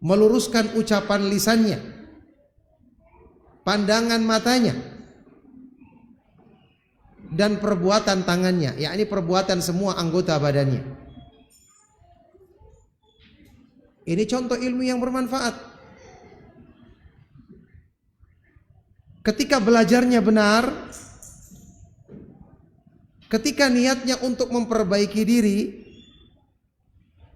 meluruskan ucapan lisannya, pandangan matanya, dan perbuatan tangannya, yakni perbuatan semua anggota badannya. Ini contoh ilmu yang bermanfaat. Ketika belajarnya benar, ketika niatnya untuk memperbaiki diri,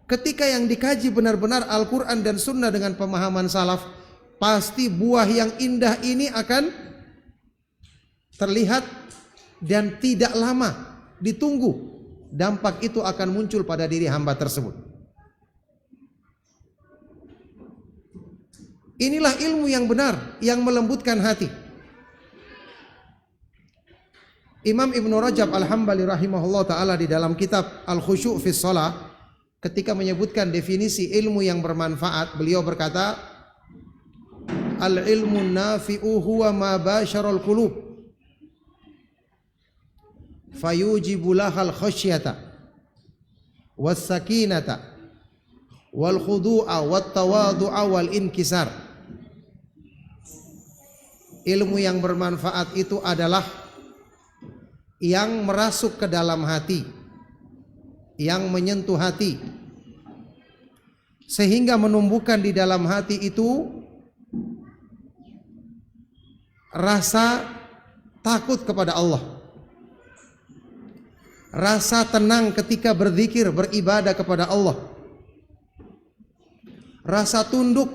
ketika yang dikaji benar-benar Al-Quran dan Sunnah dengan pemahaman salaf, pasti buah yang indah ini akan terlihat dan tidak lama ditunggu. Dampak itu akan muncul pada diri hamba tersebut. Inilah ilmu yang benar, yang melembutkan hati. Imam Ibn Rajab Al-Hambali rahimahullah ta'ala di dalam kitab Al-Khusyu' fi Shalah, ketika menyebutkan definisi ilmu yang bermanfaat, beliau berkata, al-ilmu nafi'u huwa ma basyaral qulub fayujibu lahal khasyata was sakinata wal khudu'a wat tawadu'a wal inkisar. Ilmu yang bermanfaat itu adalah yang merasuk ke dalam hati, yang menyentuh hati, sehingga menumbuhkan di dalam hati itu rasa takut kepada Allah, rasa tenang ketika berzikir, beribadah kepada Allah, rasa tunduk,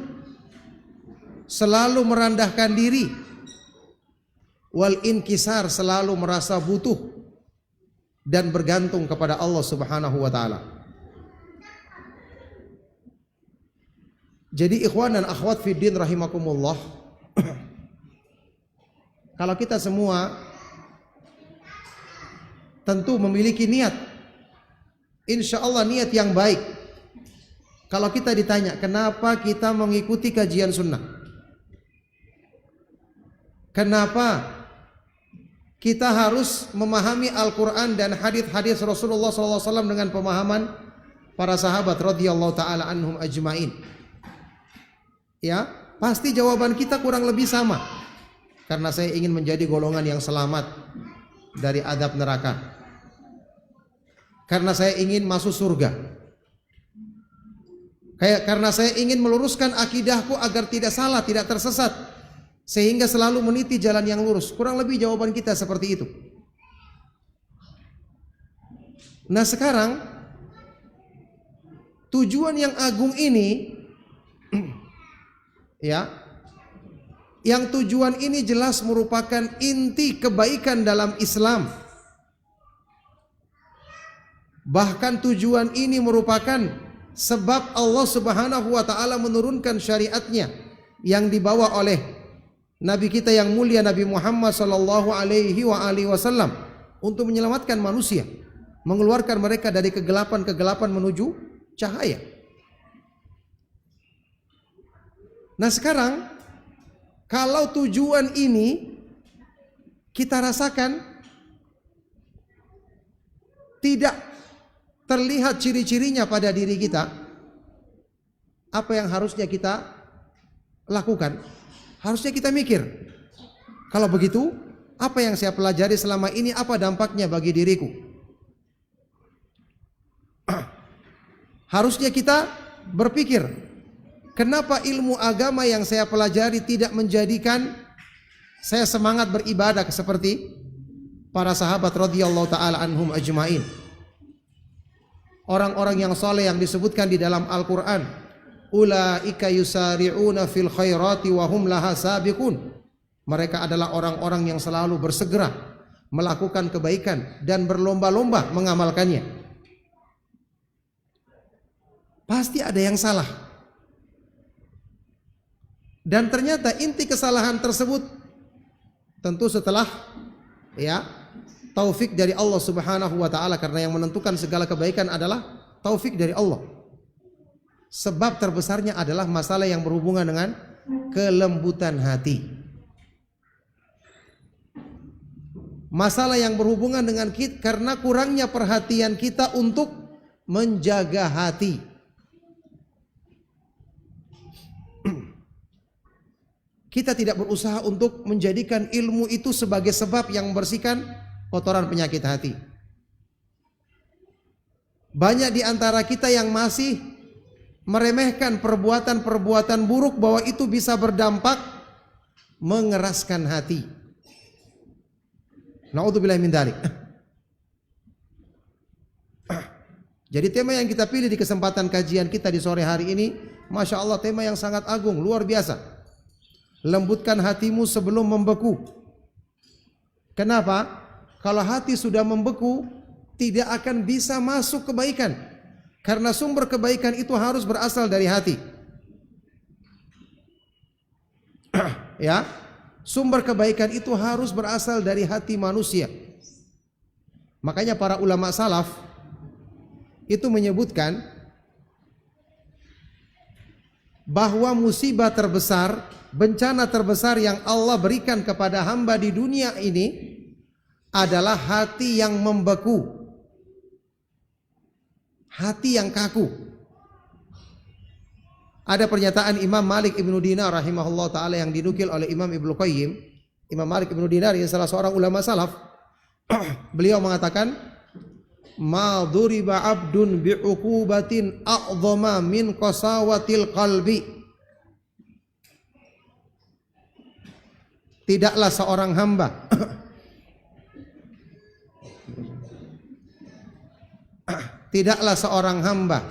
selalu merendahkan diri, wal inkisar, selalu merasa butuh dan bergantung kepada Allah Subhanahu wa taala. Jadi ikhwan dan akhwat fiddin rahimakumullah, kalau kita semua tentu memiliki niat, insya Allah niat yang baik. Kalau kita ditanya kenapa kita mengikuti kajian sunnah, kenapa kita harus memahami Al-Quran dan hadis-hadis Rasulullah SAW dengan pemahaman para sahabat radhiyallahu ta'ala anhum ajma'in, ya, pasti jawaban kita kurang lebih sama. Karena saya ingin menjadi golongan yang selamat dari azab neraka, karena saya ingin masuk surga, karena saya ingin meluruskan akidahku agar tidak salah, tidak tersesat, sehingga selalu meniti jalan yang lurus. Kurang lebih jawaban kita seperti itu. Nah sekarang tujuan yang agung ini ya, yang tujuan ini jelas merupakan inti kebaikan dalam Islam. Bahkan tujuan ini merupakan sebab Allah Subhanahu wa taala menurunkan syariatnya yang dibawa oleh Nabi kita yang mulia Nabi Muhammad sallallahu alaihi wasallam untuk menyelamatkan manusia, mengeluarkan mereka dari kegelapan-kegelapan menuju cahaya. Nah sekarang kalau tujuan ini kita rasakan tidak terlihat ciri-cirinya pada diri kita, apa yang harusnya kita lakukan? Harusnya kita mikir, kalau begitu apa yang saya pelajari selama ini, apa dampaknya bagi diriku? Harusnya kita berpikir, kenapa ilmu agama yang saya pelajari tidak menjadikan saya semangat beribadah seperti para sahabat radhiyallahu ta'ala anhum ajma'in, orang-orang yang saleh yang disebutkan di dalam Al-Quran. Ulaika yusari'una fil khairati wa hum laha sabiqun. Mereka adalah orang-orang yang selalu bersegera melakukan kebaikan dan berlomba-lomba mengamalkannya. Pasti ada yang salah. Dan ternyata inti kesalahan tersebut tentu setelah ya taufik dari Allah Subhanahu wa taala, karena yang menentukan segala kebaikan adalah taufik dari Allah. Sebab terbesarnya adalah masalah yang berhubungan dengan kelembutan hati. Masalah yang berhubungan dengan kita karena kurangnya perhatian kita untuk menjaga hati. kita tidak berusaha untuk menjadikan ilmu itu sebagai sebab yang membersihkan kotoran penyakit hati. Banyak di antara kita yang masih meremehkan perbuatan-perbuatan buruk bahwa itu bisa berdampak mengeraskan hati. Na'udzubillah min dzalik. Jadi tema yang kita pilih di kesempatan kajian kita di sore hari ini, Masya Allah, tema yang sangat agung, luar biasa. Lembutkan hatimu sebelum membeku. Kenapa? Kalau hati sudah membeku, tidak akan bisa masuk kebaikan. Karena sumber kebaikan itu harus berasal dari hati. Ya, sumber kebaikan itu harus berasal dari hati manusia. Makanya para ulama salaf itu menyebutkan bahwa musibah terbesar, bencana terbesar yang Allah berikan kepada hamba di dunia ini adalah hati yang membeku, hati yang kaku. Ada pernyataan Imam Malik Ibnu Dinar rahimahullah ta'ala yang dinukil oleh Imam Ibnu Qayyim. Imam Malik Ibnu Dinar yang salah seorang ulama salaf. Beliau mengatakan, ma duriba abdun bi'uqubatin a'zama min qasawatil qalbi. Tidaklah seorang hamba tidaklah seorang hamba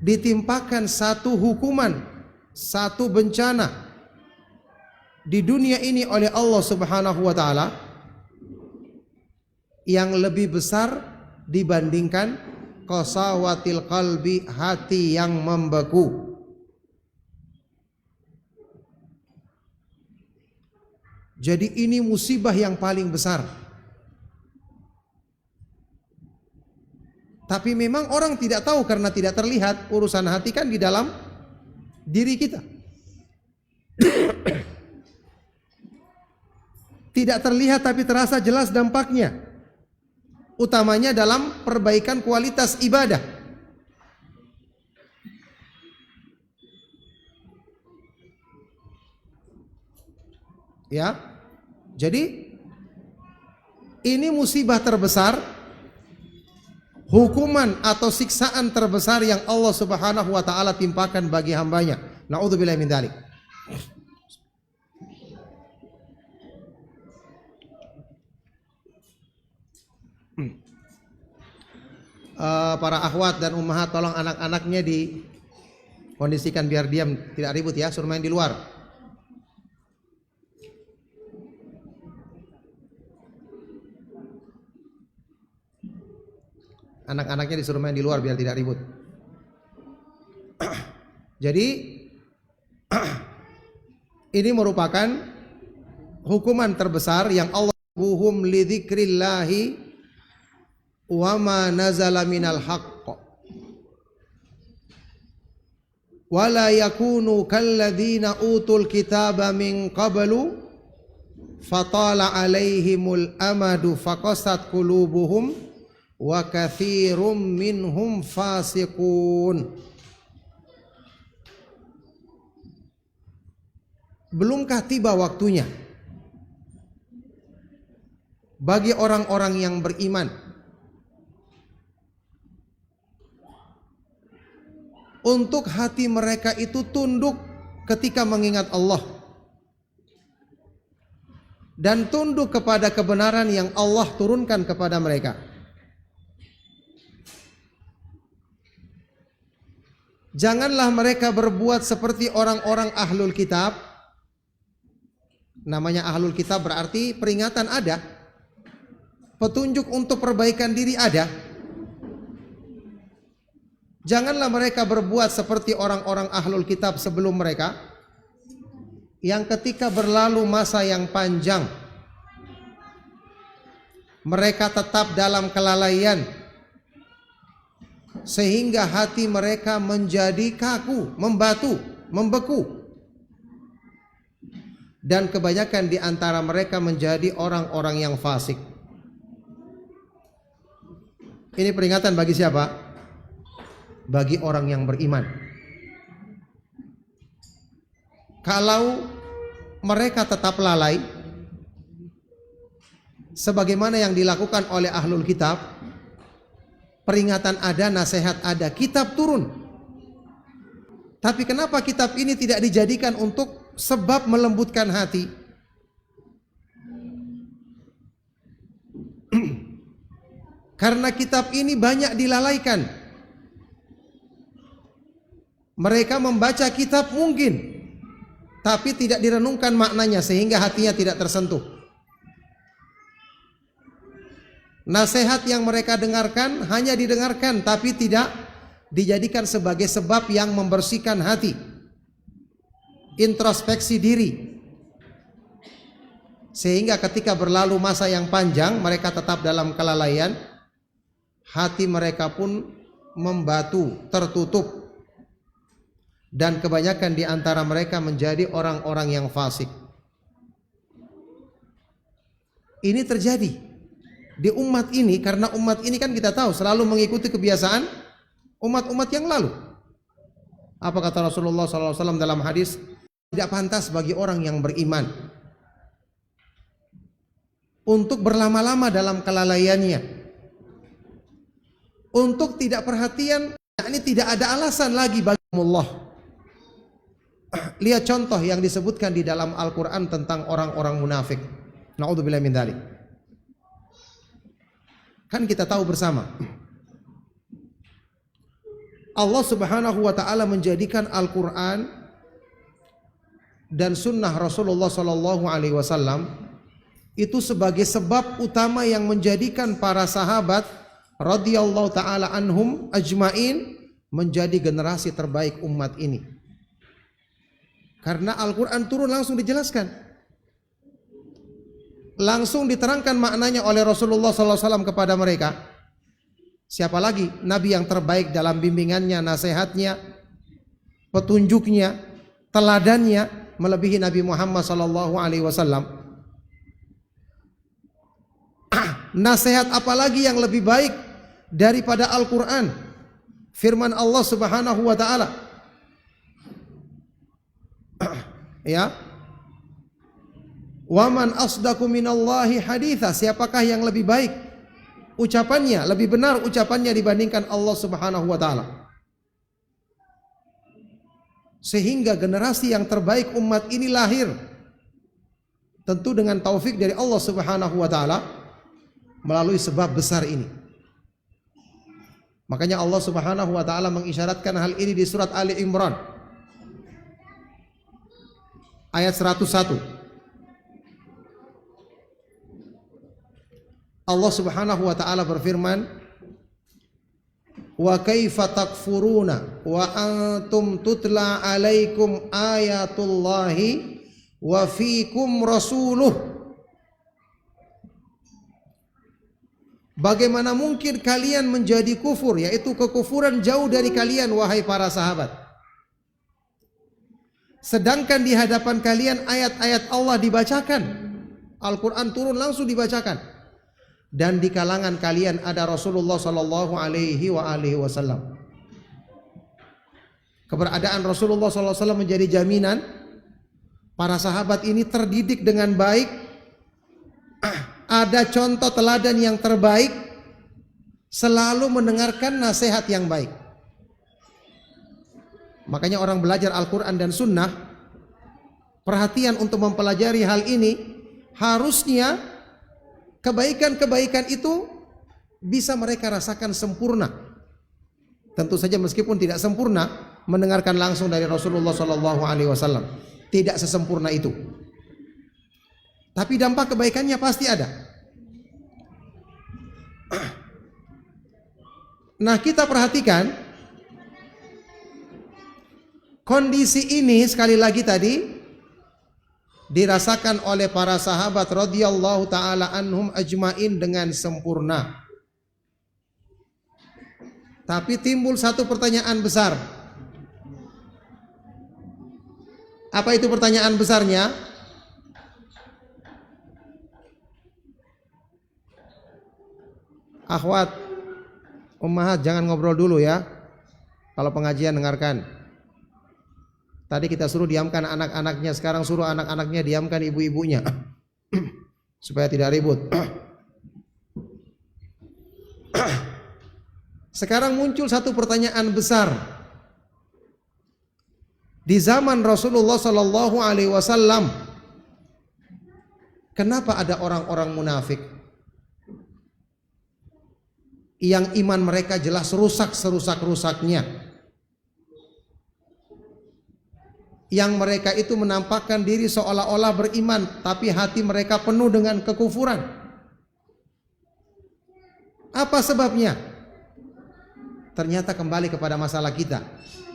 ditimpakan satu hukuman, satu bencana di dunia ini oleh Allah Subhanahu wa taala yang lebih besar dibandingkan qasawatil qalbi, hati yang membeku. Jadi ini musibah yang paling besar. Tapi memang orang tidak tahu karena tidak terlihat. Urusan hati kan di dalam diri kita. Tidak terlihat tapi terasa jelas dampaknya. Utamanya dalam perbaikan kualitas ibadah. Ya. Jadi ini musibah terbesar, hukuman atau siksaan terbesar yang Allah Subhanahu wa taala timpakan bagi hambanya. Na'udzubillahi min dzalik. Para akhwat dan ummahat, tolong anak-anaknya dikondisikan biar diam, tidak ribut ya, suruh main di luar. Anak-anaknya disuruh main di luar biar tidak ribut. Jadi ini merupakan hukuman terbesar yang Allah buhum lidzikrillahi wa ma nazala minal haqq wa la yakunu kalladzina utul kitaba min qablu fatala alaihimul amadu faqasat qulubuhum wa katsirum minhum fasiqun. Belumkah tiba waktunya bagi orang-orang yang beriman untuk hati mereka itu tunduk ketika mengingat Allah dan tunduk kepada kebenaran yang Allah turunkan kepada mereka. Janganlah mereka berbuat seperti orang-orang ahlul kitab. Namanya ahlul kitab berarti peringatan ada, petunjuk untuk perbaikan diri ada. Janganlah mereka berbuat seperti orang-orang ahlul kitab sebelum mereka, yang ketika berlalu masa yang panjang mereka tetap dalam kelalaian, sehingga hati mereka menjadi kaku, membatu, membeku. Dan kebanyakan di antara mereka menjadi orang-orang yang fasik. Ini peringatan bagi siapa? Bagi orang yang beriman. kalau mereka tetap lalai sebagaimana yang dilakukan oleh ahlul kitab, peringatan ada, nasihat ada, kitab turun. Tapi kenapa kitab ini tidak dijadikan untuk sebab melembutkan hati? Karena kitab ini banyak dilalaikan. Mereka membaca kitab mungkin, tapi tidak direnungkan maknanya sehingga hatinya tidak tersentuh. Nasihat yang mereka dengarkan hanya didengarkan tapi tidak dijadikan sebagai sebab yang membersihkan hati, introspeksi diri. Sehingga ketika berlalu masa yang panjang mereka tetap dalam kelalaian, hati mereka pun membatu, tertutup. Dan kebanyakan di antara mereka menjadi orang-orang yang fasik. Ini terjadi di umat ini karena umat ini kan kita tahu selalu mengikuti kebiasaan umat-umat yang lalu. Apa kata Rasulullah SAW dalam hadis? Tidak pantas bagi orang yang beriman untuk berlama-lama dalam kelalaiannya, untuk tidak perhatian, yakni tidak ada alasan lagi bagi Allah. Lihat contoh yang disebutkan di dalam Al-Quran tentang orang-orang munafik. Na'udzubillah min dzalik. Kan kita tahu bersama, Allah Subhanahu wa taala menjadikan Al-Quran dan sunnah Rasulullah sallallahu alaihi wasallam itu sebagai sebab utama yang menjadikan para sahabat radhiyallahu taala anhum ajmain menjadi generasi terbaik umat ini. Karena Al-Quran turun langsung dijelaskan, langsung diterangkan maknanya oleh Rasulullah SAW kepada mereka. Siapa lagi Nabi yang terbaik dalam bimbingannya, nasihatnya, petunjuknya, teladannya melebihi Nabi Muhammad SAW. Nasihat apalagi yang lebih baik daripada Al-Quran, firman Allah Subhanahu wa taala. Ya, waman asdaqu minallahi haditha, siapakah yang lebih baik ucapannya, lebih benar ucapannya dibandingkan Allah Subhanahu wa taala. Sehingga generasi yang terbaik umat ini lahir tentu dengan taufik dari Allah Subhanahu wa taala melalui sebab besar ini. Makanya Allah Subhanahu wa taala mengisyaratkan hal ini di surat Ali Imran ayat 101. Allah Subhanahu wa taala berfirman, "Wa kaifa takfuruna wa antum tutla alaikum ayatullahi wa fiikum rasuluh." Bagaimana mungkin kalian menjadi kufur, yaitu kekufuran jauh dari kalian wahai para sahabat, sedangkan di hadapan kalian ayat-ayat Allah dibacakan, Al-Quran turun langsung dibacakan, dan di kalangan kalian ada Rasulullah Sallallahu Alaihi Wasallam. Keberadaan Rasulullah Sallallahu Alaihi Wasallam menjadi jaminan para sahabat ini terdidik dengan baik, ada contoh teladan yang terbaik, selalu mendengarkan nasihat yang baik. Makanya orang belajar Al-Quran dan Sunnah perhatian untuk mempelajari hal ini. Harusnya kebaikan-kebaikan itu bisa mereka rasakan sempurna. Tentu saja meskipun tidak sempurna mendengarkan langsung dari Rasulullah SAW, tidak sesempurna itu. Tapi dampak kebaikannya pasti ada. Nah, kita perhatikan kondisi ini sekali lagi tadi dirasakan oleh para sahabat radhiyallahu taala anhum ajmain dengan sempurna. Tapi timbul satu pertanyaan besar. Apa itu pertanyaan besarnya? Akhwat, ummahat, jangan ngobrol dulu ya. Kalau pengajian dengarkan. Tadi kita suruh diamkan anak-anaknya, sekarang suruh anak-anaknya diamkan ibu-ibunya. Supaya tidak ribut. Sekarang muncul satu pertanyaan besar. Di zaman Rasulullah sallallahu alaihi wasallam, kenapa ada orang-orang munafik yang iman mereka jelas rusak serusak-rusaknya? Yang mereka itu menampakkan diri seolah-olah beriman, tapi hati mereka penuh dengan kekufuran. Apa sebabnya? Ternyata kembali kepada masalah kita.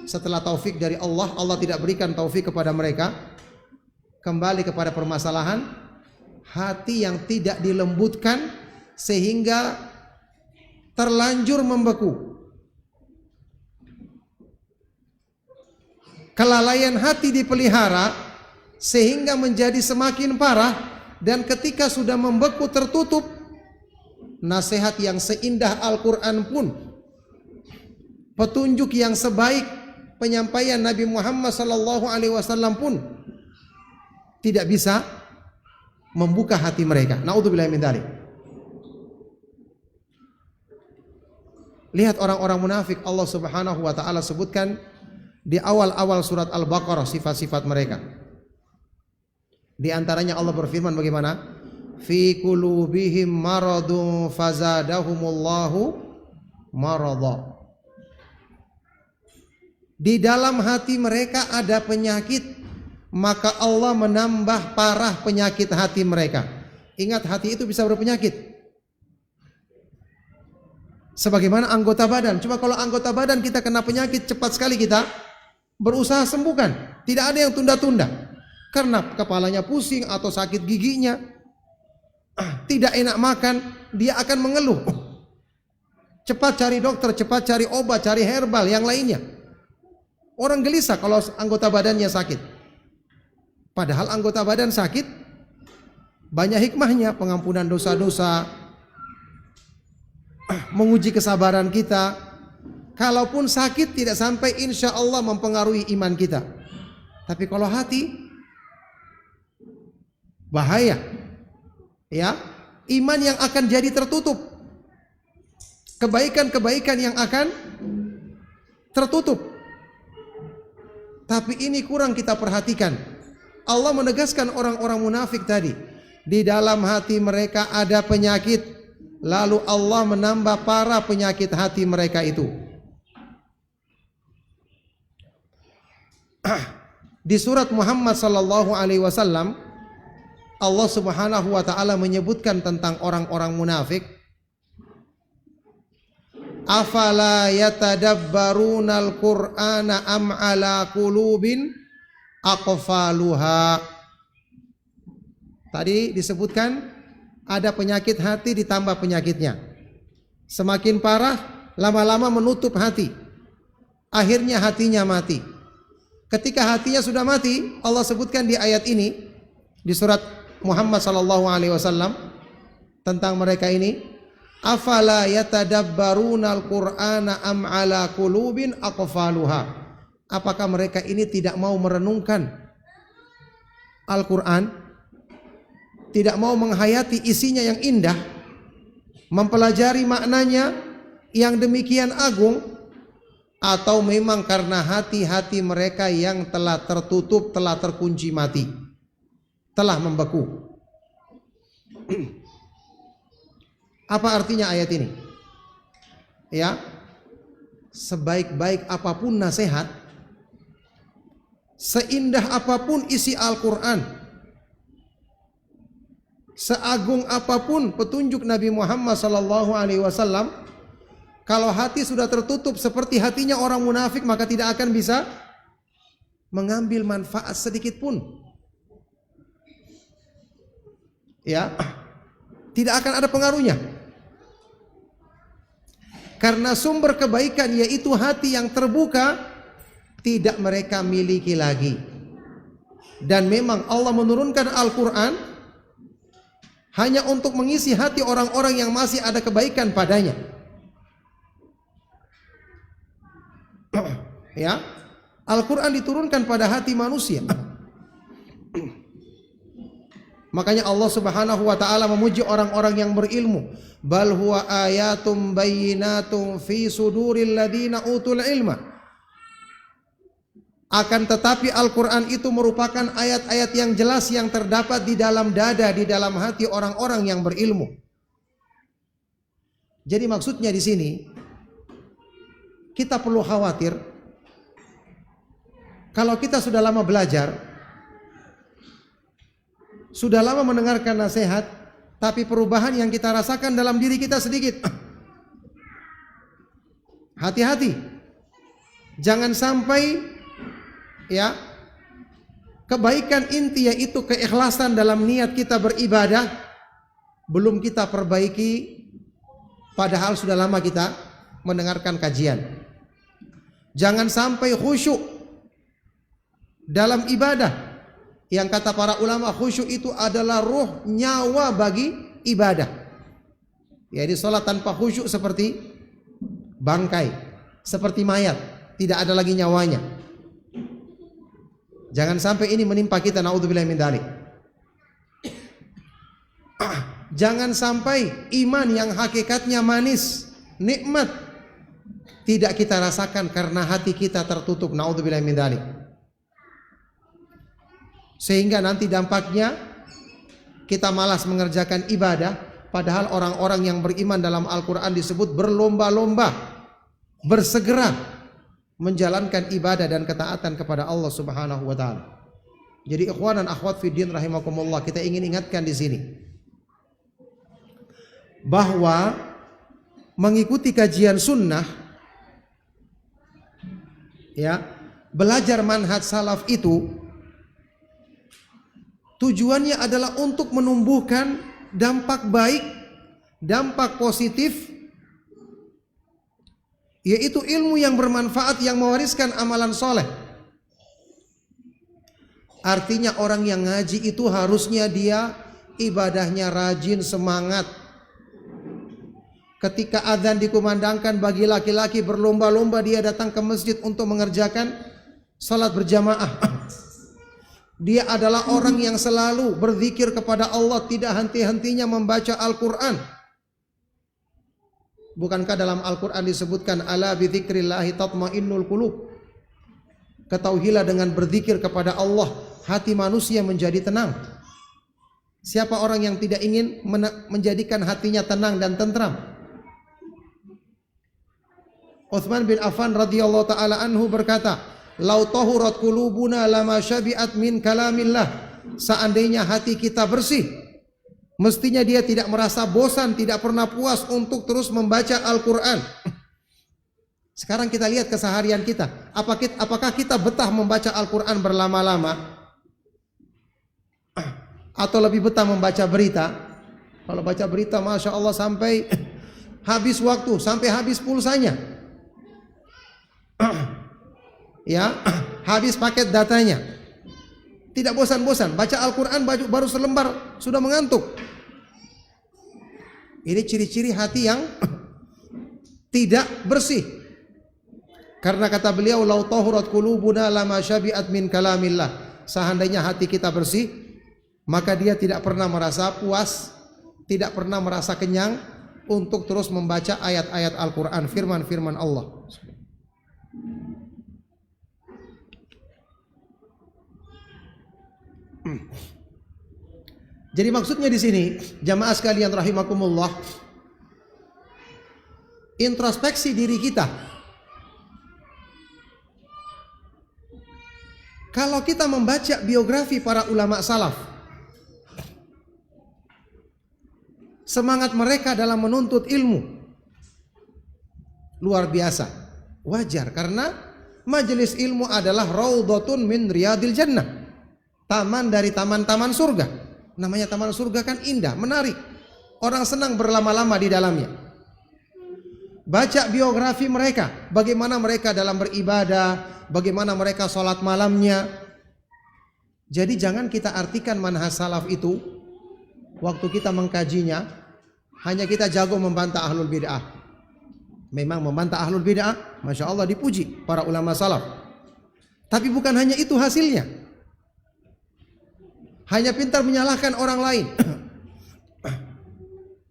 Setelah taufik dari Allah, Allah tidak berikan taufik kepada mereka. Kembali kepada permasalahan hati yang tidak dilembutkan sehingga terlanjur membeku. Kelalaian hati dipelihara sehingga menjadi semakin parah, dan ketika sudah membeku tertutup, nasihat yang seindah Al-Quran pun, petunjuk yang sebaik penyampaian Nabi Muhammad SAW pun tidak bisa membuka hati mereka. Na'udzubillahi min dzalik. Lihat orang-orang munafik, Allah Subhanahu wa taala sebutkan di awal-awal surat Al-Baqarah sifat-sifat mereka. Di antaranya Allah berfirman bagaimana? Fi qulubihim maradun fazadahumullahu marada. Di dalam hati mereka ada penyakit, maka Allah menambah parah penyakit hati mereka. Ingat, hati itu bisa berpenyakit. Sebagaimana anggota badan. Cuma kalau anggota badan kita kena penyakit, cepat sekali kita berusaha sembuhkan. Tidak ada yang tunda-tunda. Karena kepalanya pusing atau sakit giginya, tidak enak makan, dia akan mengeluh. Cepat cari dokter, cepat cari obat, cari herbal yang lainnya. Orang gelisah kalau anggota badannya sakit. Padahal anggota badan sakit banyak hikmahnya, pengampunan dosa-dosa, menguji kesabaran kita. Kalaupun sakit tidak sampai insya Allah mempengaruhi iman kita. Tapi kalau hati, bahaya. Ya, iman yang akan jadi tertutup, kebaikan-kebaikan yang akan tertutup. Tapi ini kurang kita perhatikan. Allah menegaskan orang-orang munafik tadi, di dalam hati mereka ada penyakit, lalu Allah menambah parah penyakit hati mereka itu. Di surat Muhammad sallallahu alaihi wasallam, Allah Subhanahu wa taala menyebutkan tentang orang-orang munafik. Afala yatadabbarunal Qur'ana am ala qulubin aqfaluha. Tadi disebutkan ada penyakit hati ditambah penyakitnya. Semakin parah, lama-lama menutup hati. Akhirnya hatinya mati. Ketika hatinya sudah mati, Allah sebutkan di ayat ini di surat Muhammad sallallahu alaihi wasallam tentang mereka ini. Afala yatadabbarunal Qur'ana am ala qulubin aqfaluha. Apakah mereka ini tidak mau merenungkan Al-Quran, tidak mau menghayati isinya yang indah, mempelajari maknanya yang demikian agung, atau memang karena hati-hati mereka yang telah tertutup, telah terkunci mati, telah membeku? Apa artinya ayat ini? Ya, sebaik-baik apapun nasihat, seindah apapun isi Al-Quran, seagung apapun petunjuk Nabi Muhammad SAW, kalau hati sudah tertutup seperti hatinya orang munafik, maka tidak akan bisa mengambil manfaat sedikit pun. Ya, tidak akan ada pengaruhnya. Karena sumber kebaikan yaitu hati yang terbuka tidak mereka miliki lagi. Dan memang Allah menurunkan Al-Quran hanya untuk mengisi hati orang-orang yang masih ada kebaikan padanya. Ya, Al-Quran diturunkan pada hati manusia. Makanya Allah Subhanahu wa taala memuji orang-orang yang berilmu. Bal huwa ayatum bayyinatum fi suduril ladina utul ilma. Akan tetapi Al-Quran itu merupakan ayat-ayat yang jelas yang terdapat di dalam dada, di dalam hati orang-orang yang berilmu. Jadi maksudnya di sini kita perlu khawatir kalau kita sudah lama belajar, sudah lama mendengarkan nasihat, tapi perubahan yang kita rasakan dalam diri kita sedikit. Hati-hati, jangan sampai ya kebaikan inti yaitu keikhlasan dalam niat kita beribadah belum kita perbaiki, padahal sudah lama kita mendengarkan kajian. Jangan sampai khusyuk dalam ibadah. Yang kata para ulama, khusyuk itu adalah ruh, nyawa bagi ibadah. Jadi sholat tanpa khusyuk seperti bangkai, seperti mayat, tidak ada lagi nyawanya. Jangan sampai ini menimpa kita, naudzubillah min dzalik. Jangan sampai iman yang hakikatnya manis, nikmat, tidak kita rasakan karena hati kita tertutup, naudzubillah min dzalik. Sehingga nanti dampaknya kita malas mengerjakan ibadah, padahal orang-orang yang beriman dalam Al-Quran disebut berlomba-lomba, bersegera menjalankan ibadah dan ketaatan kepada Allah Subhanahu wa taala. Jadi ikhwan dan akhwat fiddin rahimakumullah, kita ingin ingatkan di sini bahwa mengikuti kajian sunnah, ya, belajar manhaj salaf itu tujuannya adalah untuk menumbuhkan dampak baik, dampak positif, yaitu ilmu yang bermanfaat yang mewariskan amalan soleh. Artinya orang yang ngaji itu harusnya dia ibadahnya rajin, semangat. Ketika azan dikumandangkan bagi laki-laki berlomba-lomba dia datang ke masjid untuk mengerjakan salat berjamaah. Dia adalah orang yang selalu berzikir kepada Allah, tidak henti-hentinya membaca Al-Quran. Bukankah dalam Al-Quran disebutkan ala bi dzikrillahi tatmainnul qulub? Ketahuilah dengan berzikir kepada Allah hati manusia menjadi tenang. Siapa orang yang tidak ingin menjadikan hatinya tenang dan tentram? Utsman bin Affan radhiyallahu taala anhu berkata, "Lau tahurat qulubuna lama syabi'at min kalamillah." Seandainya hati kita bersih, mestinya dia tidak merasa bosan, tidak pernah puas untuk terus membaca Al-Quran. Sekarang kita lihat keseharian kita. Apakah kita betah membaca Al-Quran berlama-lama? Atau lebih betah membaca berita? Kalau baca berita, Masya Allah, sampai habis waktu, sampai habis pulsanya. Ya, habis paket datanya. Tidak bosan-bosan. Baca Al-Quran baru selembar sudah mengantuk. Ini ciri-ciri hati yang tidak bersih. Karena kata beliau, lau tahurat qulubuna lama syabi'at min kalamillah. Seandainya hati kita bersih, maka dia tidak pernah merasa puas, tidak pernah merasa kenyang untuk terus membaca ayat-ayat Al-Quran, firman-firman Allah. Jadi maksudnya di sini, jamaah sekalian rahimakumullah, introspeksi diri kita. Kalau kita membaca biografi para ulama salaf, semangat mereka dalam menuntut ilmu luar biasa. Wajar, karena majelis ilmu adalah raudhatun min riyadil jannah, taman dari taman-taman surga. Namanya taman surga kan indah, menarik, orang senang berlama-lama di dalamnya. Baca biografi mereka, bagaimana mereka dalam beribadah, bagaimana mereka sholat malamnya. Jadi jangan kita artikan manhaj salaf itu, waktu kita mengkajinya, hanya kita jago membantah ahlul bid'ah. Memang membantah ahlul bid'ah, Masya Allah, dipuji para ulama salaf. Tapi bukan hanya itu hasilnya. Hanya pintar menyalahkan orang lain.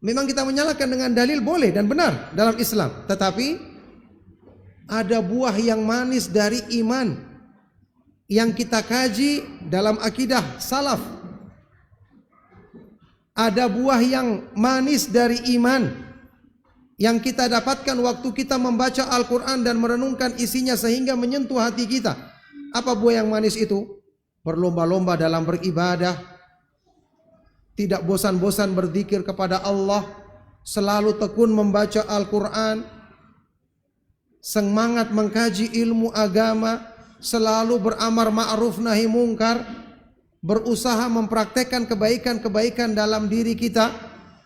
Memang kita menyalahkan dengan dalil boleh dan benar dalam Islam. Tetapi ada buah yang manis dari iman yang kita kaji dalam akidah salaf. Ada buah yang manis dari iman yang kita dapatkan waktu kita membaca Al-Quran dan merenungkan isinya sehingga menyentuh hati kita. Apa buah yang manis itu? Berlomba-lomba dalam beribadah, tidak bosan-bosan berzikir kepada Allah, selalu tekun membaca Al-Quran, semangat mengkaji ilmu agama, selalu beramar ma'ruf nahi mungkar, berusaha mempraktekkan kebaikan-kebaikan dalam diri kita,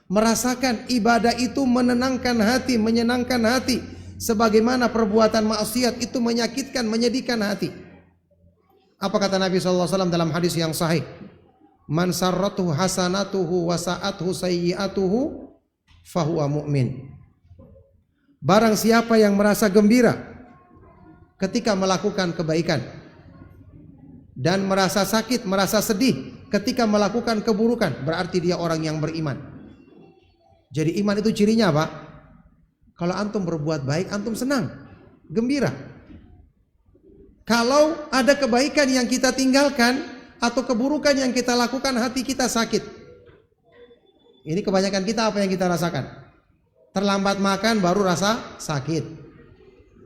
merasakan ibadah itu menenangkan hati, menyenangkan hati, sebagaimana perbuatan maksiat itu menyakitkan, menyedihkan hati. Apa kata Nabi SAW dalam hadis yang sahih? Man sarratuhu hasanatuhu wa sa'atuhu sayyi'atuhu fahuwa mu'min. Barang siapa yang merasa gembira ketika melakukan kebaikan dan merasa sakit, merasa sedih ketika melakukan keburukan, berarti dia orang yang beriman. Jadi iman itu cirinya apa? Kalau antum berbuat baik, antum senang, gembira. Kalau ada kebaikan yang kita tinggalkan atau keburukan yang kita lakukan, hati kita sakit. Ini kebanyakan kita apa yang kita rasakan? Terlambat makan baru rasa sakit,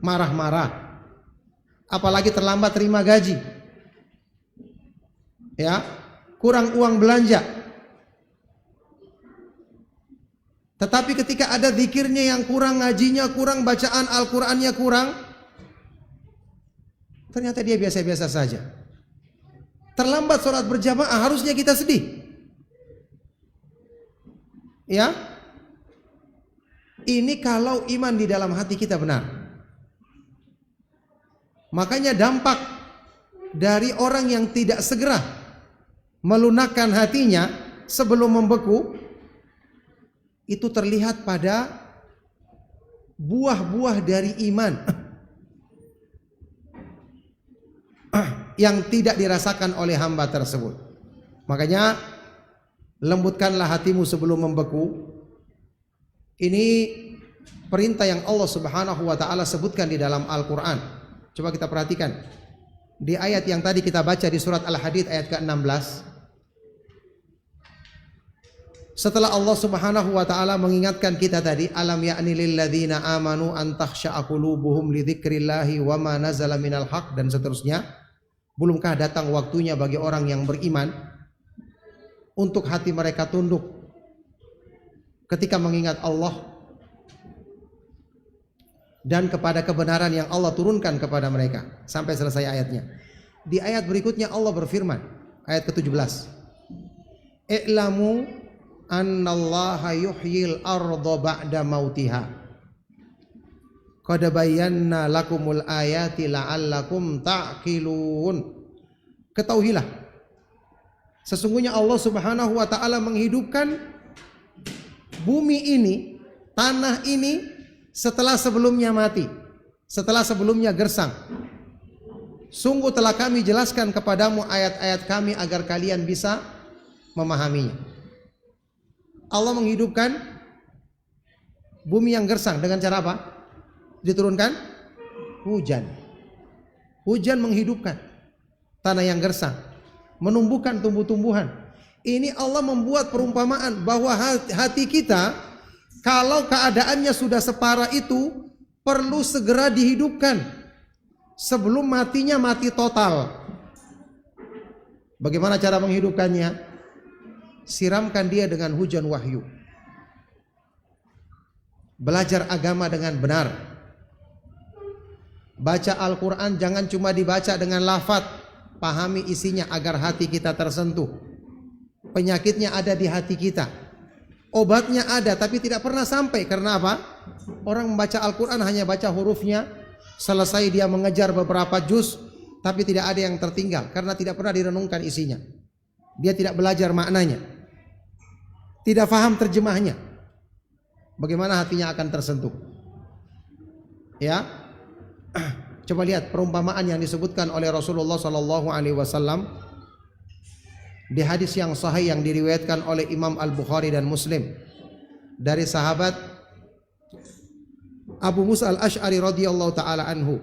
marah-marah. Apalagi terlambat terima gaji, ya, kurang uang belanja. Tetapi ketika ada zikirnya yang kurang, ngajinya kurang, bacaan Al-Qur'annya kurang, ternyata dia biasa-biasa saja. Terlambat sholat berjamaah, harusnya kita sedih, ya. Ini kalau iman di dalam hati kita benar. Makanya dampak dari orang yang tidak segera melunakkan hatinya sebelum membeku itu terlihat pada buah-buah dari iman yang tidak dirasakan oleh hamba tersebut. Makanya lembutkanlah hatimu sebelum membeku. Ini perintah yang Allah Subhanahu wa taala sebutkan di dalam Al-Qur'an. Coba kita perhatikan di ayat yang tadi kita baca di surat Al-Hadid ayat ke-16. Setelah Allah Subhanahu wa taala mengingatkan kita tadi, alam ya'ni lil ladzina amanu an takhsha'a qulubuhum li dzikrillahi wa ma nazala minal haq, dan seterusnya. Belumkah datang waktunya bagi orang yang beriman untuk hati mereka tunduk ketika mengingat Allah dan kepada kebenaran yang Allah turunkan kepada mereka, sampai selesai ayatnya. Di ayat berikutnya Allah berfirman, ayat ke-17, i'lamu annallaha yuhyil arda ba'da mautiha qad bayyana lakumul ayati la'allakum ta'qilun. Ketahuilah, sesungguhnya Allah Subhanahu wa taala menghidupkan bumi ini, tanah ini setelah sebelumnya mati, setelah sebelumnya gersang. Sungguh telah kami jelaskan kepadamu ayat-ayat kami agar kalian bisa memahaminya. Allah menghidupkan bumi yang gersang dengan cara apa? Diturunkan hujan. Hujan menghidupkan tanah yang gersang, menumbuhkan tumbuh-tumbuhan. Ini Allah membuat perumpamaan bahwa hati kita kalau keadaannya sudah separah itu perlu segera dihidupkan sebelum matinya mati total. Bagaimana cara menghidupkannya? Siramkan dia dengan hujan wahyu. Belajar agama dengan benar. Baca Al-Quran jangan cuma dibaca dengan lafaz, pahami isinya agar hati kita tersentuh. Penyakitnya ada di hati kita, obatnya ada tapi tidak pernah sampai. Karena apa? Orang membaca Al-Quran hanya baca hurufnya, selesai dia mengejar beberapa juz, tapi tidak ada yang tertinggal karena tidak pernah direnungkan isinya. Dia tidak belajar maknanya, tidak paham terjemahnya. Bagaimana hatinya akan tersentuh? Ya, Coba lihat perumpamaan yang disebutkan oleh Rasulullah sallallahu alaihi wasallam di hadis yang sahih yang diriwayatkan oleh Imam Al-Bukhari dan Muslim dari sahabat Abu Musa Al-Asy'ari radhiyallahu taala anhu,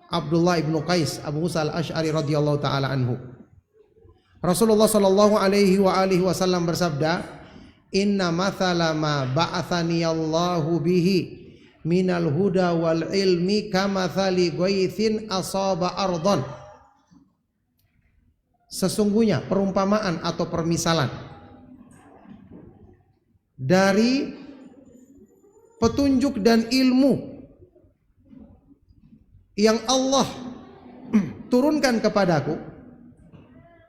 Abdullah ibnu Qais Abu Musa Al-Asy'ari radhiyallahu taala anhu. Rasulullah sallallahu alaihi wasallam bersabda, "Inna mathala ma ba'athani Allahu bihi minal huda wal ilmi kamathali ghaithin asaba ardhan." Sesungguhnya perumpamaan atau permisalan dari petunjuk dan ilmu yang Allah turunkan kepadaku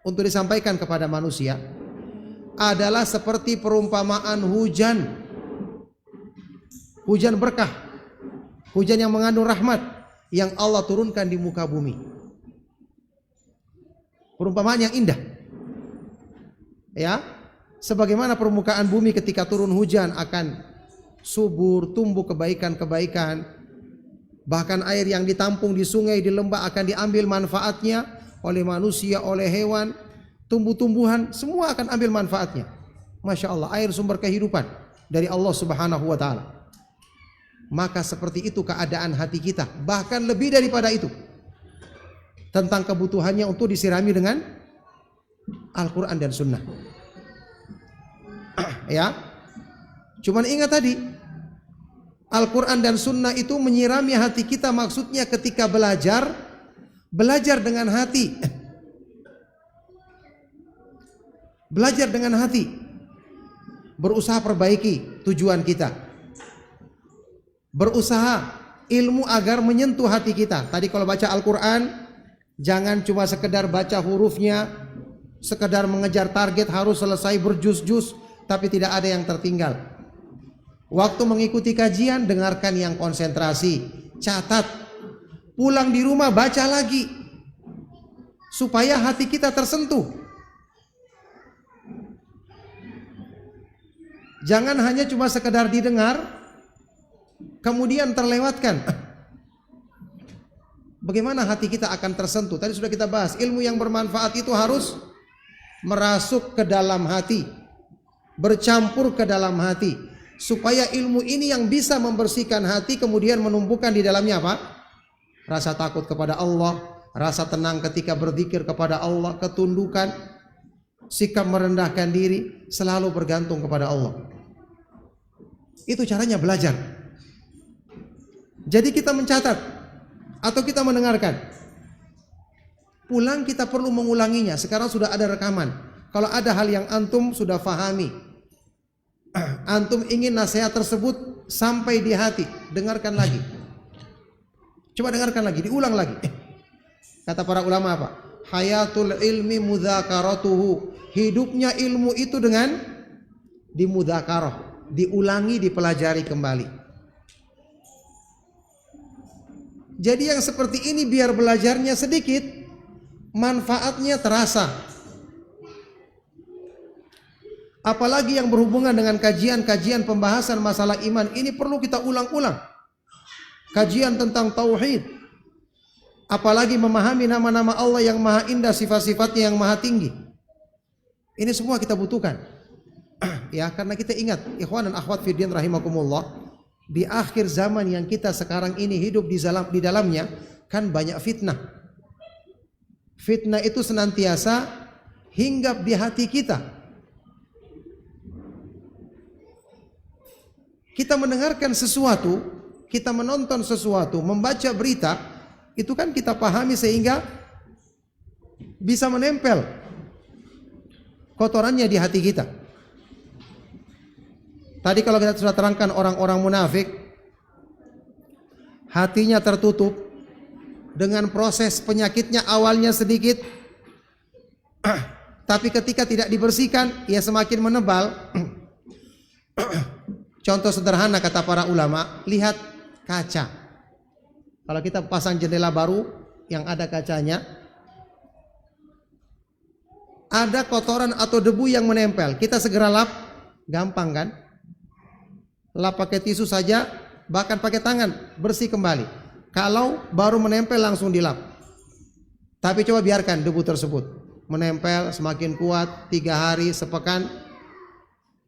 untuk disampaikan kepada manusia adalah seperti perumpamaan hujan berkah, hujan yang mengandung rahmat yang Allah turunkan di muka bumi. Perumpamaan yang indah, ya, sebagaimana permukaan bumi ketika turun hujan akan subur, tumbuh kebaikan-kebaikan, bahkan air yang ditampung di sungai, di lembah akan diambil manfaatnya oleh manusia, oleh hewan, tumbuh-tumbuhan, semua akan ambil manfaatnya. Masya Allah, air sumber kehidupan dari Allah Subhanahu wa Ta'ala. Maka seperti itu keadaan hati kita, bahkan lebih daripada itu, tentang kebutuhannya untuk disirami dengan Al-Quran dan Sunnah. Ya, cuman ingat tadi, Al-Quran dan Sunnah itu menyirami hati kita, maksudnya ketika belajar dengan hati, belajar dengan hati, berusaha perbaiki tujuan kita, berusaha ilmu agar menyentuh hati kita. Tadi kalau baca Al-Quran, jangan cuma sekedar baca hurufnya, sekedar mengejar target harus selesai berjuz-juz, tapi tidak ada yang tertinggal. Waktu mengikuti kajian, dengarkan yang konsentrasi, catat, pulang di rumah baca lagi, supaya hati kita tersentuh. Jangan hanya cuma sekedar didengar, kemudian terlewatkan. Bagaimana hati kita akan tersentuh? Tadi sudah kita bahas, ilmu yang bermanfaat itu harus merasuk ke dalam hati, bercampur ke dalam hati, supaya ilmu ini yang bisa membersihkan hati, kemudian menumbuhkan di dalamnya apa? Rasa takut kepada Allah, rasa tenang ketika berzikir kepada Allah, ketundukan, sikap merendahkan diri, selalu bergantung kepada Allah. Itu caranya belajar. Jadi kita mencatat atau kita mendengarkan, pulang kita perlu mengulanginya. Sekarang sudah ada rekaman. Kalau ada hal yang antum sudah fahami, antum ingin nasihat tersebut sampai di hati, dengarkan lagi. Coba dengarkan lagi, diulang lagi. Kata para ulama apa? Hayatul ilmi mudzakaratuhu. Hidupnya ilmu itu dengan dimudzakarah, diulangi, dipelajari kembali. Jadi yang seperti ini biar belajarnya sedikit, manfaatnya terasa. Apalagi yang berhubungan dengan kajian-kajian pembahasan masalah iman, ini perlu kita ulang-ulang. Kajian tentang tauhid, apalagi memahami nama-nama Allah yang maha indah, sifat-sifatnya yang maha tinggi. Ini semua kita butuhkan. Ya, karena kita ingat, ikhwan dan akhwat fiddin rahimakumullah, di akhir zaman yang kita sekarang ini hidup di dalamnya, kan banyak fitnah. Fitnah itu senantiasa hinggap di hati kita. Kita mendengarkan sesuatu, kita menonton sesuatu, membaca berita, itu kan kita pahami sehingga bisa menempel kotorannya di hati kita. Tadi kalau kita sudah terangkan orang-orang munafik, hatinya tertutup dengan proses penyakitnya awalnya sedikit, tapi ketika tidak dibersihkan, ia semakin menebal. Contoh sederhana kata para ulama, lihat kaca. Kalau kita pasang jendela baru yang ada kacanya, ada kotoran atau debu yang menempel, kita segera lap, gampang kan? Lap pakai tisu saja, bahkan pakai tangan, bersih kembali. kalau baru menempel langsung dilap. Tapi coba biarkan debu tersebut menempel semakin kuat 3 hari, sepekan,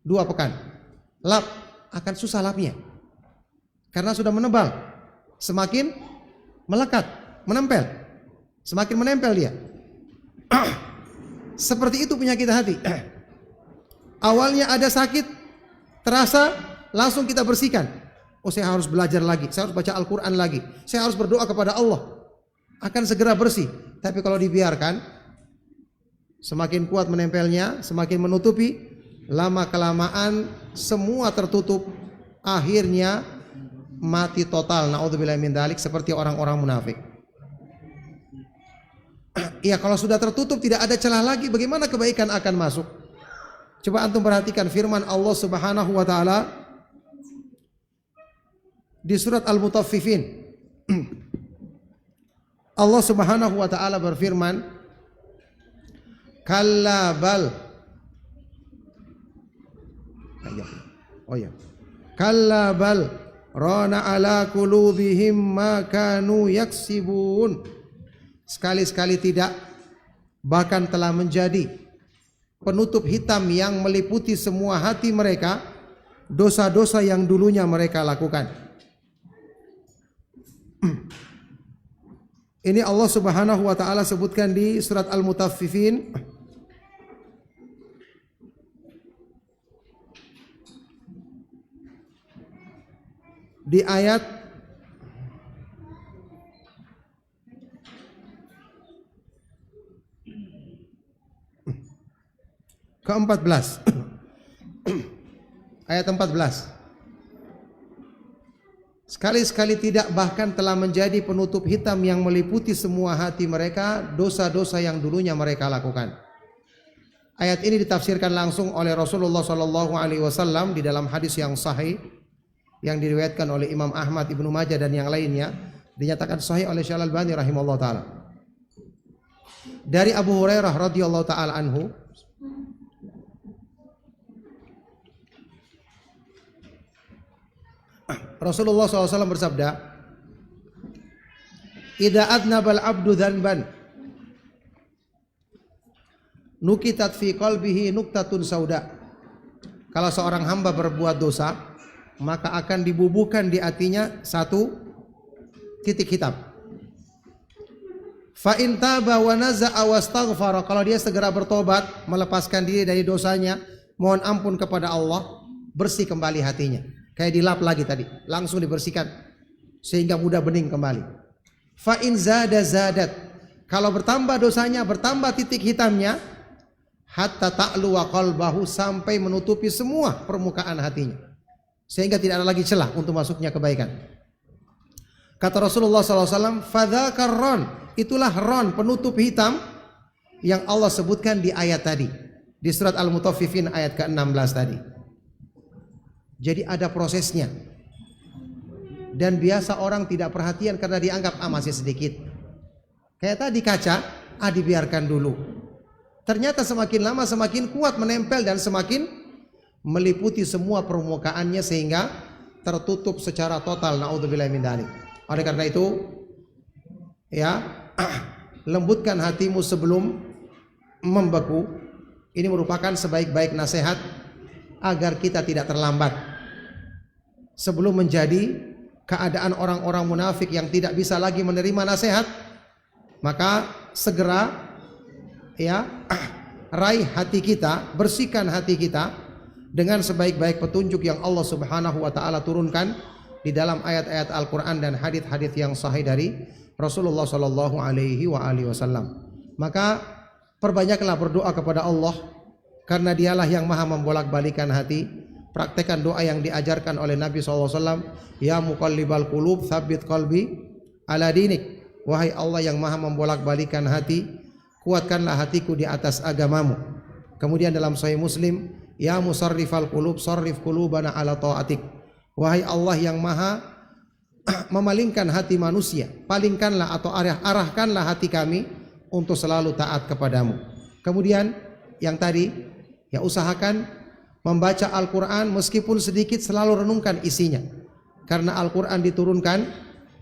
2 pekan. Lap, akan susah lapnya. Karena sudah menebal. Semakin melekat, menempel. Semakin menempel dia. Seperti itu penyakit hati. Awalnya ada sakit, terasa, langsung kita bersihkan. Oh, saya harus belajar lagi, saya harus baca Al-Quran lagi, saya harus berdoa kepada Allah, akan segera bersih. Tapi kalau dibiarkan, semakin kuat menempelnya, semakin menutupi, lama kelamaan semua tertutup, akhirnya mati total. Naudzubillah min dzalik, seperti orang-orang munafik. Ya, kalau sudah tertutup tidak ada celah lagi, bagaimana kebaikan akan masuk? Coba antum perhatikan firman Allah Subhanahu wa taala di surat Al-Mutaffifin. Allah Subhanahu wa taala berfirman, "Kalla bal." Kalla bal rana ala qulubihim ma kanu yaksibun. Sekali-sekali tidak, bahkan telah menjadi penutup hitam yang meliputi semua hati mereka, dosa-dosa yang dulunya mereka lakukan. Ini Allah Subhanahu wa taala sebutkan di surat Al-Mutaffifin di ayat ke-14. Ayat 14. Sekali-sekali tidak, bahkan telah menjadi penutup hitam yang meliputi semua hati mereka, dosa-dosa yang dulunya mereka lakukan. Ayat ini ditafsirkan langsung oleh Rasulullah SAW di dalam hadis yang sahih yang diriwayatkan oleh Imam Ahmad, Ibnu Majah dan yang lainnya, dinyatakan sahih oleh Syekh Al-Albani rahimahullah taala. Dari Abu Hurairah radhiyallahu taala anhu, Rasulullah SAW bersabda, "Idza adnabal abdu dzanban nukitat fi qalbihi nuktatun sauda." Kalau seorang hamba berbuat dosa, maka akan dibubuhkan di hatinya satu titik hitam. Fa in taba wa naza'a wastaghfara, kalau dia segera bertobat, melepaskan diri dari dosanya, mohon ampun kepada Allah, bersih kembali hatinya. Kayak dilap lagi tadi, langsung dibersihkan sehingga mudah bening kembali. Fa in zada zadat, kalau bertambah dosanya, bertambah titik hitamnya, hatta ta'lu wa qalbahu, sampai menutupi semua permukaan hatinya, sehingga tidak ada lagi celah untuk masuknya kebaikan. Kata Rasulullah SAW, fadzakar ron, itulah ron, penutup hitam yang Allah sebutkan di ayat tadi, di surat Al-Mutaffifin ayat ke-16 tadi. Jadi ada prosesnya. Dan biasa orang tidak perhatian karena dianggap masih sedikit. Kayak tadi kaca, dibiarkan dulu. Ternyata semakin lama semakin kuat menempel dan semakin meliputi semua permukaannya sehingga tertutup secara total. Naudzubillah min dzalik. Oleh karena itu, ya, lembutkan hatimu sebelum membeku. Ini merupakan sebaik-baik nasihat agar kita tidak terlambat sebelum menjadi keadaan orang-orang munafik yang tidak bisa lagi menerima nasihat. Maka segera, ya, raih hati kita, bersihkan hati kita dengan sebaik-baik petunjuk yang Allah Subhanahu wa taala turunkan di dalam ayat-ayat Al-Qur'an dan hadis-hadis yang sahih dari Rasulullah sallallahu alaihi wasallam. Maka perbanyaklah berdoa kepada Allah, karena dialah yang maha membolak-balikan hati. Praktekkan doa yang diajarkan oleh Nabi SAW. Ya muqallibal qulub, tsabbit qalbi ala dinik. Wahai Allah yang maha membolak-balikan hati, kuatkanlah hatiku di atas agamamu. Kemudian dalam Sahih Muslim, ya musarrifal qulub, sarrif qulubana ala ta'atik. Wahai Allah yang maha memalingkan hati manusia, palingkanlah atau arahkanlah hati kami untuk selalu taat kepadamu. Kemudian yang tadi, ya, usahakan membaca Al-Quran meskipun sedikit, selalu renungkan isinya. Karena Al-Quran diturunkan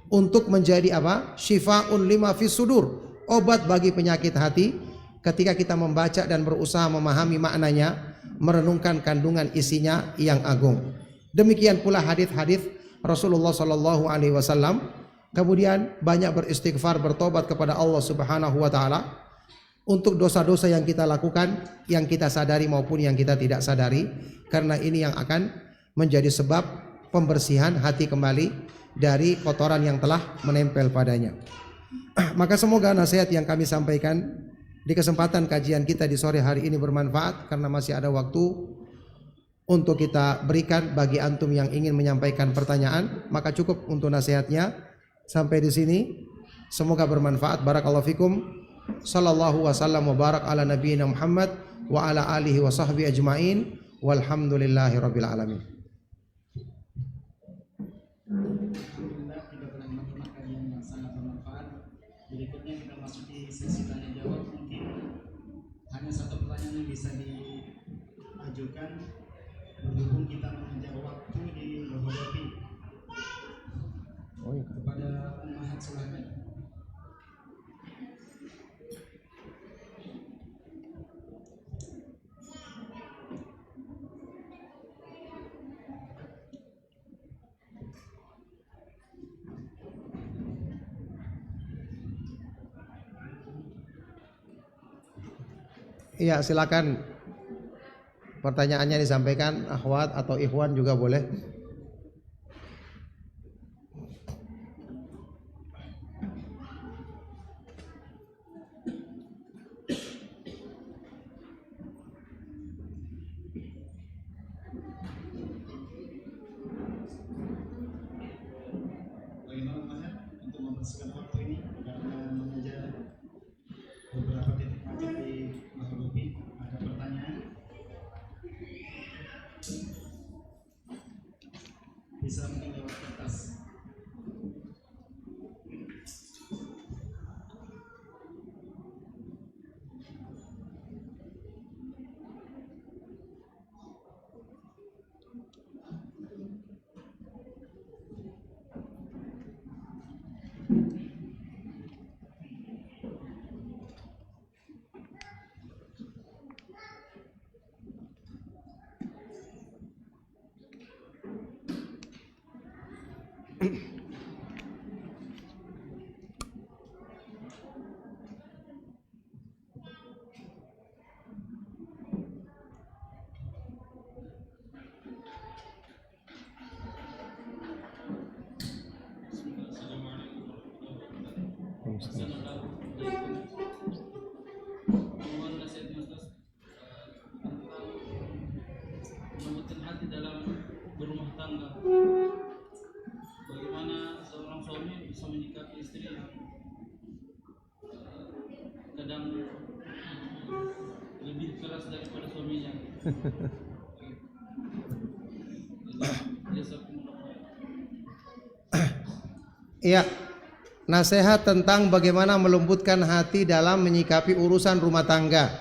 untuk menjadi apa? Syifaun lima fis sudur, obat bagi penyakit hati ketika kita membaca dan berusaha memahami maknanya, merenungkan kandungan isinya yang agung. Demikian pula hadis-hadis Rasulullah sallallahu alaihi wasallam. Kemudian banyak beristighfar, bertobat kepada Allah Subhanahu wa taala untuk dosa-dosa yang kita lakukan, yang kita sadari maupun yang kita tidak sadari, karena ini yang akan menjadi sebab pembersihan hati kembali dari kotoran yang telah menempel padanya. Maka semoga nasihat yang kami sampaikan di kesempatan kajian kita di sore hari ini bermanfaat, karena masih ada waktu untuk kita berikan bagi antum yang ingin menyampaikan pertanyaan. Maka cukup untuk nasihatnya sampai di sini. Semoga bermanfaat. Barakallahu fikum. Sallallahu wasallam wa barak ala nabiyyina Muhammad wa ala alihi wa sahbihi ajma'in. Walhamdulillahi rabbil alamin. Alhamdulillah, kita telah melakukan kajian yang sangat bermanfaat. Berikutnya kita masuki sesi tanya jawab. Mungkin hanya satu pertanyaan yang bisa diajukan, berhubung kita mengejar waktu di Lohodopi. Kepada Mahat silakan. Iya, silakan. Pertanyaannya disampaikan, akhwat atau ikhwan juga boleh. Bagaimana Mahat untuk membersihkan waktu ini karena mengejar beberapa titik macet di Lohodopi? Ada pertanyaan? Bisa mungkin lewat kertas. Melembutkan hati dalam berumah tangga. Bagaimana seorang suami bisa menyikapi istri yang kadang lebih keras daripada suaminya. Iya. Nasihat tentang bagaimana melembutkan hati dalam menyikapi urusan rumah tangga.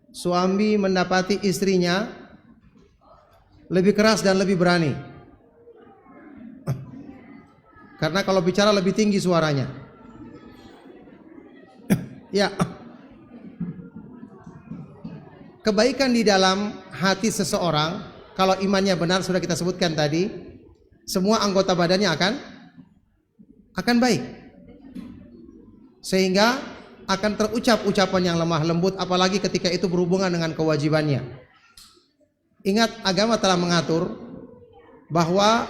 Suami mendapati istrinya lebih keras dan lebih berani. Karena kalau bicara lebih tinggi suaranya. Ya. Kebaikan di dalam hati seseorang, kalau imannya benar sudah kita sebutkan tadi, semua anggota badannya akan baik. Sehingga akan terucap ucapan yang lemah lembut, apalagi ketika itu berhubungan dengan kewajibannya. Ingat, agama telah mengatur bahwa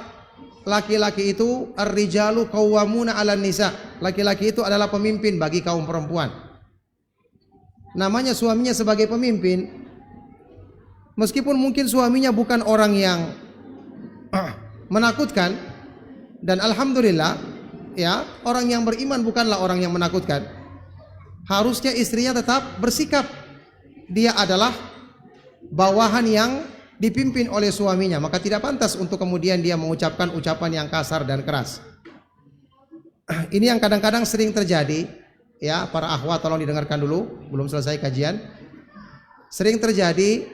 laki-laki itu ar-rijalu qawwamuna 'alan nisa. Laki-laki itu adalah pemimpin bagi kaum perempuan. Namanya suaminya sebagai pemimpin, meskipun mungkin suaminya bukan orang yang menakutkan, dan alhamdulillah ya, orang yang beriman bukanlah orang yang menakutkan. Harusnya istrinya tetap bersikap dia adalah bawahan yang dipimpin oleh suaminya, maka tidak pantas untuk kemudian dia mengucapkan ucapan yang kasar dan keras. Ini yang kadang-kadang sering terjadi. Ya, para akhwat tolong didengarkan dulu, belum selesai kajian. Sering terjadi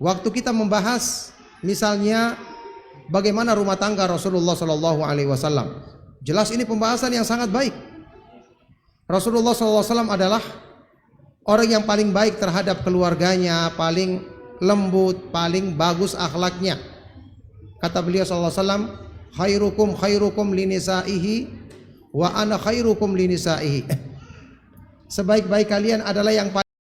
waktu kita membahas misalnya bagaimana rumah tangga Rasulullah Shallallahu Alaihi Wasallam. Jelas ini pembahasan yang sangat baik. Rasulullah SAW adalah orang yang paling baik terhadap keluarganya, paling lembut, paling bagus akhlaknya. Kata beliau SAW, khairukum khairukum linisaihi wa ana khairukum linisaihi. Sebaik-baik kalian adalah yang